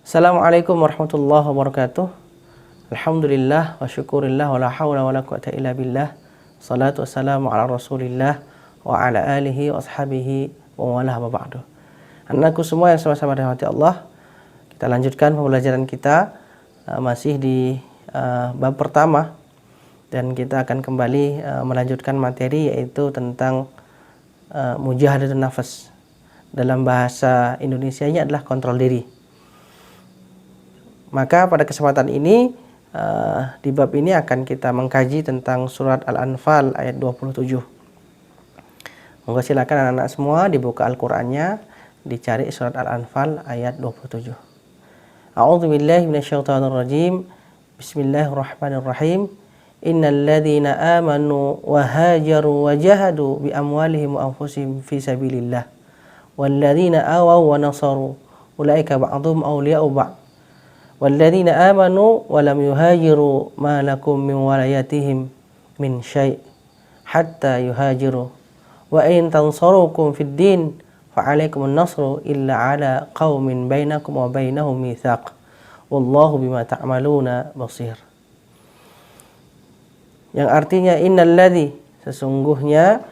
Assalamualaikum warahmatullahi wabarakatuh. Alhamdulillah wa syukurillah wa la hawla wa la quwata illa billah. Salatu wassalamu ala rasulillah wa ala alihi wa ashabihi wa wala ma ba'du. Anakku semua yang sama-sama dirahmati Allah, kita lanjutkan pembelajaran kita masih di bab pertama, dan kita akan kembali melanjutkan materi yaitu tentang mujahadatun nafas. Dalam bahasa Indonesianya adalah kontrol diri. Maka pada kesempatan ini di bab ini akan kita mengkaji tentang surat Al-Anfal ayat 27. Monggo silakan anak-anak semua dibuka Al-Qur'annya, dicari surat Al-Anfal ayat 27. A'udzubillahi minasyaitonirrajim. Bismillahirrahmanirrahim. Innal ladzina amanu wa hajaru wa jahadu bi amwalihim wa anfusihim fi sabilillah wal ladzina awaw wa nasaru ulaika ba'dhum awliya'u ba'd walladzina amanu wa lam yuhajiru ma lakum min walayatihim min syai' hatta yuhajiru wa in tansarukum fid din fa 'alaikumun nasru illa 'ala qaumin bainakum wa bainahum mitsaq wallahu bima ta'maluna basir. Yang artinya innalladzi, sesungguhnya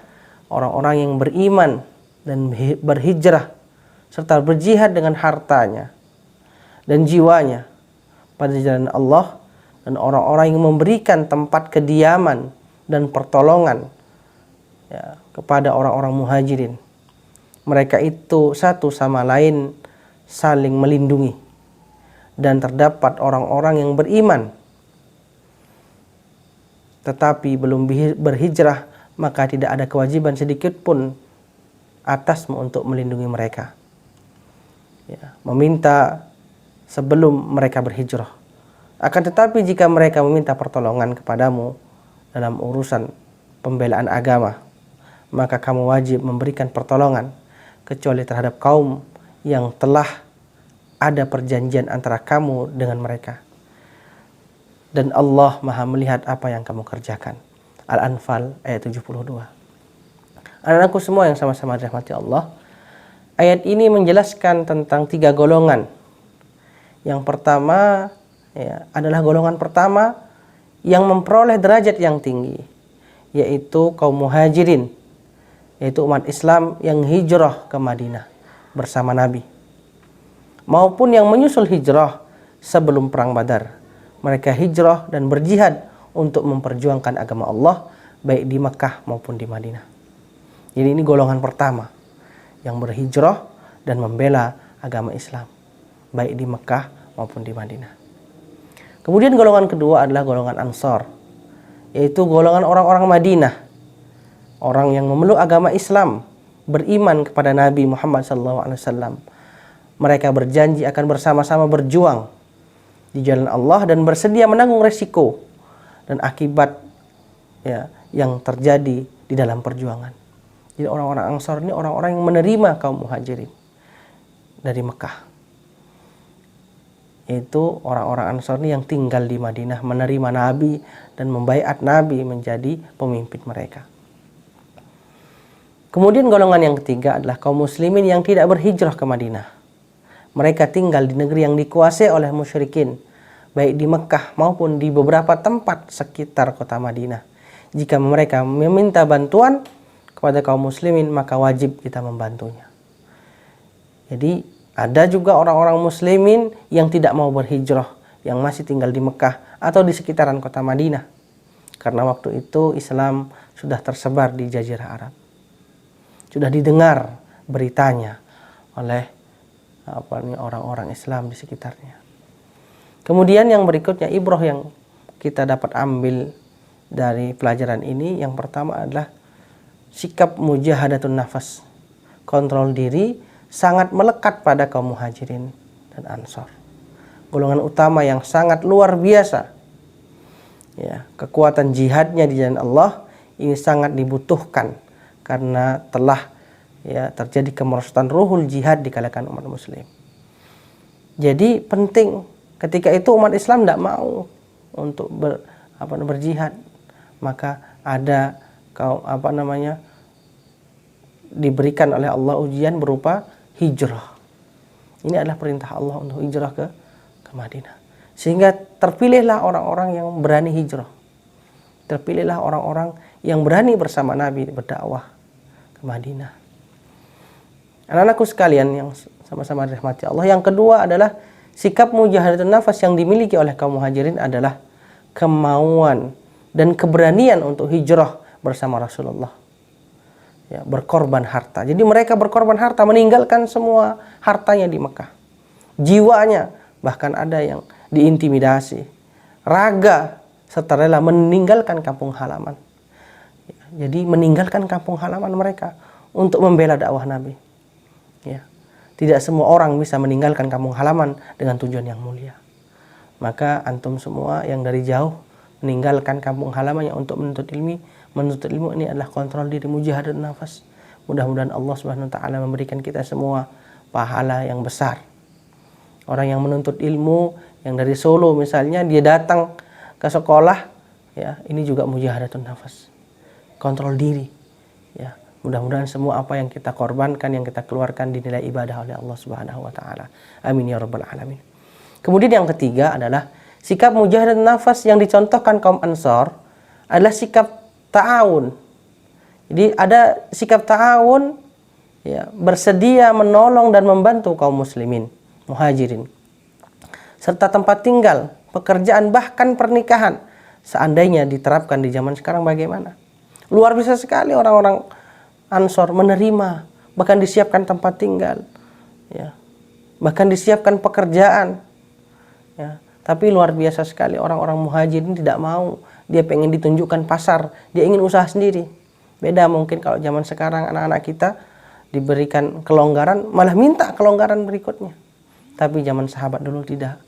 orang-orang yang beriman dan berhijrah serta berjihad dengan hartanya dan jiwanya pada jalan Allah, dan orang-orang yang memberikan tempat kediaman dan pertolongan kepada orang-orang muhajirin. Mereka itu satu sama lain saling melindungi. Dan terdapat orang-orang yang beriman tetapi belum berhijrah, maka tidak ada kewajiban sedikit pun atasmu untuk melindungi mereka. Meminta sebelum mereka berhijrah. Akan tetapi jika mereka meminta pertolongan kepadamu dalam urusan pembelaan agama, maka kamu wajib memberikan pertolongan kecuali terhadap kaum yang telah ada perjanjian antara kamu dengan mereka. Dan Allah Maha melihat apa yang kamu kerjakan. Al-Anfal ayat 72. Anak-anakku semua yang sama-sama dirahmati Allah, ayat ini menjelaskan tentang 3 golongan. Yang pertama adalah golongan pertama yang memperoleh derajat yang tinggi, yaitu kaum muhajirin, yaitu umat Islam yang hijrah ke Madinah bersama Nabi, maupun yang menyusul hijrah sebelum perang Badar. Mereka hijrah dan berjihad untuk memperjuangkan agama Allah baik di Mekah maupun di Madinah. Jadi ini golongan pertama yang berhijrah dan membela agama Islam baik di Mekah maupun di Madinah. Kemudian golongan kedua adalah golongan Ansar, yaitu golongan orang-orang Madinah, orang yang memeluk agama Islam, beriman kepada Nabi Muhammad SAW. Mereka berjanji akan bersama-sama berjuang di jalan Allah dan bersedia menanggung resiko dan akibat yang terjadi di dalam perjuangan. Jadi orang-orang Ansar ini orang-orang yang menerima kaum muhajirin dari Mekah. Itu orang-orang Ansar ini yang tinggal di Madinah, menerima Nabi dan membaiat Nabi menjadi pemimpin mereka. Kemudian golongan yang ketiga adalah kaum muslimin yang tidak berhijrah ke Madinah. Mereka tinggal di negeri yang dikuasai oleh musyrikin, baik di Mekah maupun di beberapa tempat sekitar kota Madinah. Jika mereka meminta bantuan kepada kaum muslimin, maka wajib kita membantunya. Jadi ada juga orang-orang muslimin yang tidak mau berhijrah, yang masih tinggal di Mekah atau di sekitaran kota Madinah, karena waktu itu Islam sudah tersebar di Jazirah Arab, sudah didengar beritanya oleh orang-orang Islam di sekitarnya. Kemudian yang berikutnya, ibrah yang kita dapat ambil dari pelajaran ini, yang pertama adalah sikap mujahadatun nafas, kontrol diri, sangat melekat pada kaum muhajirin dan Ansar. Golongan utama yang sangat luar biasa. Kekuatan jihadnya di jalan Allah ini sangat dibutuhkan karena telah terjadi kemerosotan ruhul jihad di kalangan umat muslim. Jadi penting ketika itu umat Islam tidak mau untuk berjihad, maka ada diberikan oleh Allah ujian berupa hijrah. Ini adalah perintah Allah untuk hijrah ke ke Madinah. Sehingga terpilihlah orang-orang yang berani hijrah. Terpilihlah orang-orang yang berani bersama Nabi berdakwah ke Madinah. Anak-anakku sekalian yang sama-sama dirahmati Allah, yang kedua adalah sikap mujahadatun nafas yang dimiliki oleh kaum muhajirin adalah kemauan dan keberanian untuk hijrah bersama Rasulullah. Ya, berkorban harta. Jadi mereka berkorban harta, meninggalkan semua hartanya di Mekah. Jiwanya, bahkan ada yang diintimidasi. Raga serta rela meninggalkan kampung halaman. Ya, jadi meninggalkan kampung halaman mereka untuk membela dakwah Nabi. Ya. Tidak semua orang bisa meninggalkan kampung halaman dengan tujuan yang mulia. Maka antum semua yang dari jauh meninggalkan kampung halamannya untuk menuntut ilmu ini adalah kontrol diri, mujahadatun nafas. Mudah-mudahan Allah Subhanahu wa taala memberikan kita semua pahala yang besar. Orang yang menuntut ilmu yang dari Solo misalnya, dia datang ke sekolah, ya, ini juga mujahadatun nafas. Kontrol diri. Ya, mudah-mudahan semua apa yang kita korbankan, yang kita keluarkan dinilai ibadah oleh Allah Subhanahu wa taala. Amin ya rabbal alamin. Kemudian yang ketiga adalah sikap mujahadatun nafas yang dicontohkan kaum Ansar adalah sikap ta'awun. Jadi ada sikap ta'awun, ya, bersedia menolong dan membantu kaum muslimin, muhajirin. Serta tempat tinggal, pekerjaan, bahkan pernikahan. Seandainya diterapkan di zaman sekarang bagaimana? Luar biasa sekali orang-orang Ansor menerima, bahkan disiapkan tempat tinggal, ya, bahkan disiapkan pekerjaan. Ya. Tapi luar biasa sekali orang-orang muhajirin tidak mau. Dia pengen ditunjukkan pasar, dia ingin usaha sendiri. Beda mungkin kalau zaman sekarang anak-anak kita diberikan kelonggaran, malah minta kelonggaran berikutnya. Tapi zaman sahabat dulu tidak.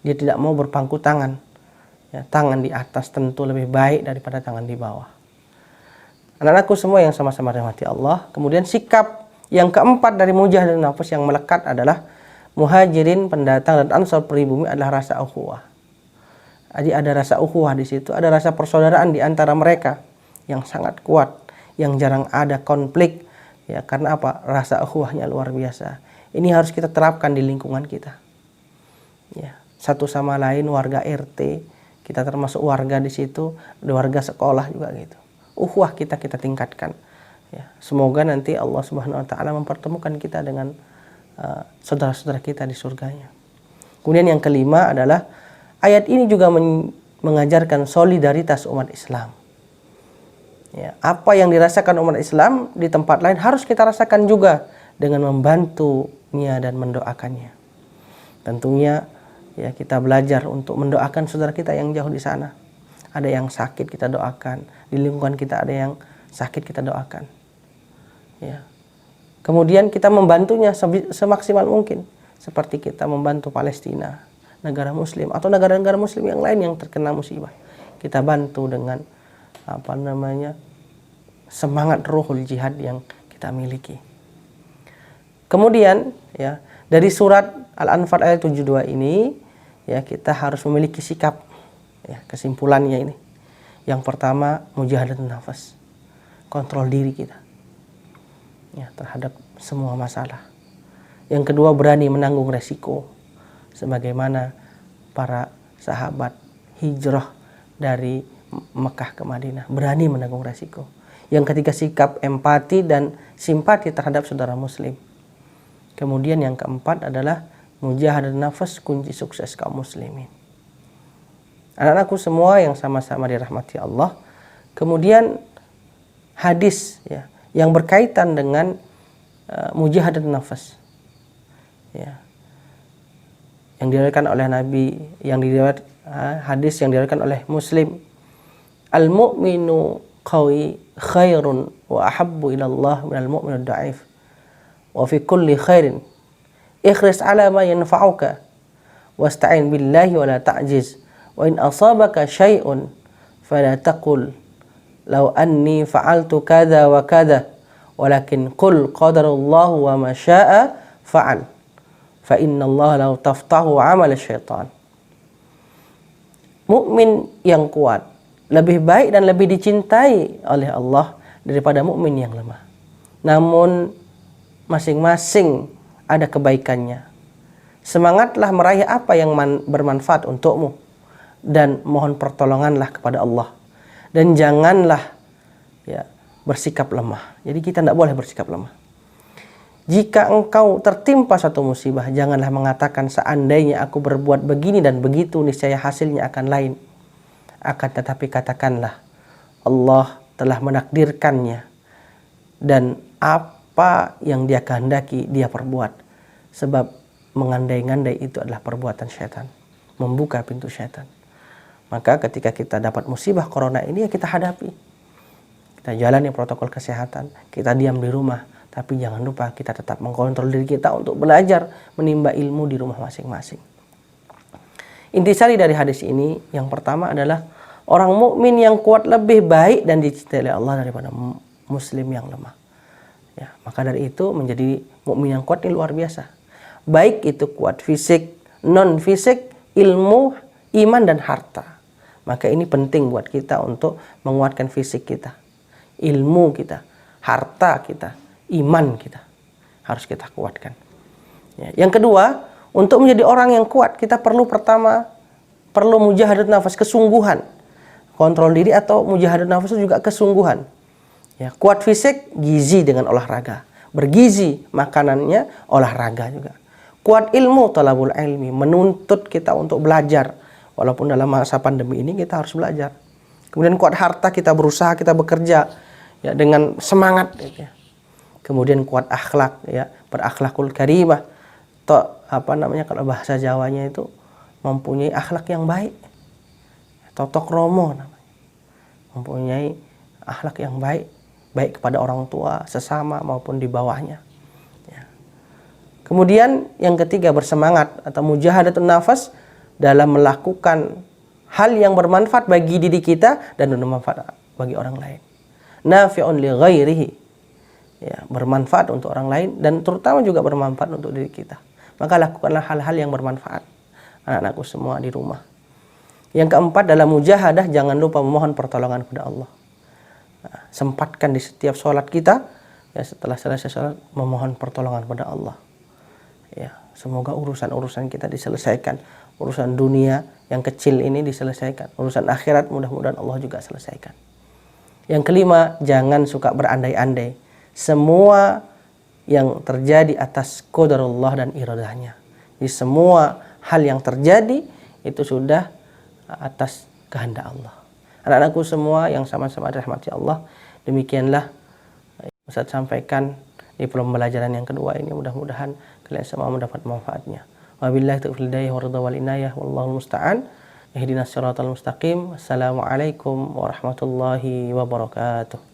Dia tidak mau berpangku tangan. Ya, tangan di atas tentu lebih baik daripada tangan di bawah. Anak-anakku semua yang sama-sama dirahmati Allah. Kemudian sikap yang keempat dari mujahadatun nafas yang melekat adalah muhajirin, pendatang dan ansor pribumi adalah rasa ukhuwah. Jadi ada rasa ukhuwah di situ, ada rasa persaudaraan di antara mereka yang sangat kuat, yang jarang ada konflik. Ya, karena apa? Rasa ukhuwahnya luar biasa. Ini harus kita terapkan di lingkungan kita. Ya, satu sama lain, warga RT, kita termasuk warga di situ, warga sekolah juga gitu. Ukhuwah kita tingkatkan. Ya, semoga nanti Allah Subhanahu wa taala mempertemukan kita dengan saudara-saudara kita di surganya. Kemudian yang kelima adalah ayat ini juga mengajarkan solidaritas umat Islam. Ya, apa yang dirasakan umat Islam di tempat lain harus kita rasakan juga dengan membantunya dan mendoakannya. Tentunya ya, kita belajar untuk mendoakan saudara kita yang jauh di sana. Ada yang sakit kita doakan, di lingkungan kita ada yang sakit kita doakan. Ya. Kemudian kita membantunya semaksimal mungkin, seperti kita membantu Palestina, negara muslim atau negara-negara muslim yang lain yang terkena musibah. Kita bantu dengan semangat ruhul jihad yang kita miliki. Kemudian ya, dari surat Al-Anfal ayat 72 ini ya, kita harus memiliki sikap, ya, kesimpulannya ini. Yang pertama, mujahadatun nafas. Kontrol diri kita, ya, terhadap semua masalah. Yang kedua, berani menanggung resiko sebagaimana para sahabat hijrah dari Mekah ke Madinah, berani menanggung resiko. Yang ketiga, sikap empati dan simpati terhadap saudara muslim. Kemudian yang keempat adalah mujahadatun nafas, kunci sukses kaum muslimin. Anak-anakku semua yang sama-sama dirahmati Allah. Kemudian hadis ya, yang berkaitan dengan mujahadatun nafas, ya, yang diriwayatkan oleh Nabi, hadis yang diriwayatkan oleh Muslim. Al-mu'minu qawi khairun wa ahabbu ila Allah minal mu'minu da'if. Wa fi kulli khairin ikhris ala ma yanfa'uka wasta'in billahi wa la ta'jiz. Wa in asabaka syai'un fala taqul law anni fa'altu kadza wa kadza walakin qul qadarullahu wa ma syaa fa'al fa innallaha law taftahu 'amal syaitan. Mukmin yang kuat lebih baik dan lebih dicintai oleh Allah daripada mukmin yang lemah. Namun masing-masing ada kebaikannya. Semangatlah meraih apa yang bermanfaat untukmu, dan mohon pertolonganlah kepada Allah. Dan janganlah ya bersikap lemah. Jadi kita tidak boleh bersikap lemah. Jika engkau tertimpa satu musibah, janganlah mengatakan seandainya aku berbuat begini dan begitu, niscaya hasilnya akan lain. Akan tetapi katakanlah, Allah telah menakdirkannya, dan apa yang Dia kehendaki Dia perbuat. Sebab mengandai-ngandai itu adalah perbuatan syaitan, membuka pintu syaitan. Maka ketika kita dapat musibah corona ini, ya kita hadapi. Kita jalani protokol kesehatan, kita diam di rumah. Tapi jangan lupa kita tetap mengkontrol diri kita untuk belajar menimba ilmu di rumah masing-masing. Intisari dari hadis ini, yang pertama adalah orang mukmin yang kuat lebih baik dan dicintai oleh Allah daripada muslim yang lemah. Ya, maka dari itu menjadi mukmin yang kuat ini luar biasa. Baik itu kuat fisik, non fisik, ilmu, iman dan harta. Maka ini penting buat kita untuk menguatkan fisik kita, ilmu kita, harta kita, iman kita harus kita kuatkan. Ya. Yang kedua, untuk menjadi orang yang kuat, kita perlu mujahadat nafas, kesungguhan. Kontrol diri atau mujahadat nafas itu juga kesungguhan. Ya, kuat fisik, gizi dengan olahraga. Bergizi makanannya, olahraga juga. Kuat ilmu, talabul ilmi, menuntut kita untuk belajar. Walaupun dalam masa pandemi ini kita harus belajar. Kemudian kuat harta, kita berusaha, kita bekerja ya dengan semangat. Ya. Kemudian kuat akhlak, ya, berakhlakul karimah. Kalau bahasa Jawanya itu mempunyai akhlak yang baik. Totok romo namanya. Mempunyai akhlak yang baik, baik kepada orang tua, sesama maupun di bawahnya. Ya. Kemudian yang ketiga, bersemangat atau mujahadatun nafas dalam melakukan hal yang bermanfaat bagi diri kita dan bermanfaat bagi orang lain. Nafi'un li ghairihi. Ya, bermanfaat untuk orang lain dan terutama juga bermanfaat untuk diri kita. Maka lakukanlah hal-hal yang bermanfaat. Anak-anakku semua di rumah. Yang keempat, dalam mujahadah jangan lupa memohon pertolongan kepada Allah. Nah, sempatkan di setiap sholat kita, ya, setelah selesai sholat memohon pertolongan kepada Allah. Ya, semoga urusan-urusan kita diselesaikan. Urusan dunia yang kecil ini diselesaikan. Urusan akhirat mudah-mudahan Allah juga selesaikan. Yang kelima, jangan suka berandai-andai. Semua yang terjadi atas qadarullah dan iradahnya. Jadi semua hal yang terjadi itu sudah atas kehendak Allah. Anak-anakku semua yang sama-sama dirahmati Allah, demikianlah Ustaz sampaikan di pembelajaran yang kedua ini. Mudah-mudahan kalian semua mendapat manfaatnya. Wabillahi taufiq hidayah wa ridha wal inayah wallahu musta'an. Ihdinas siratal mustaqim. Assalamualaikum warahmatullahi wabarakatuh.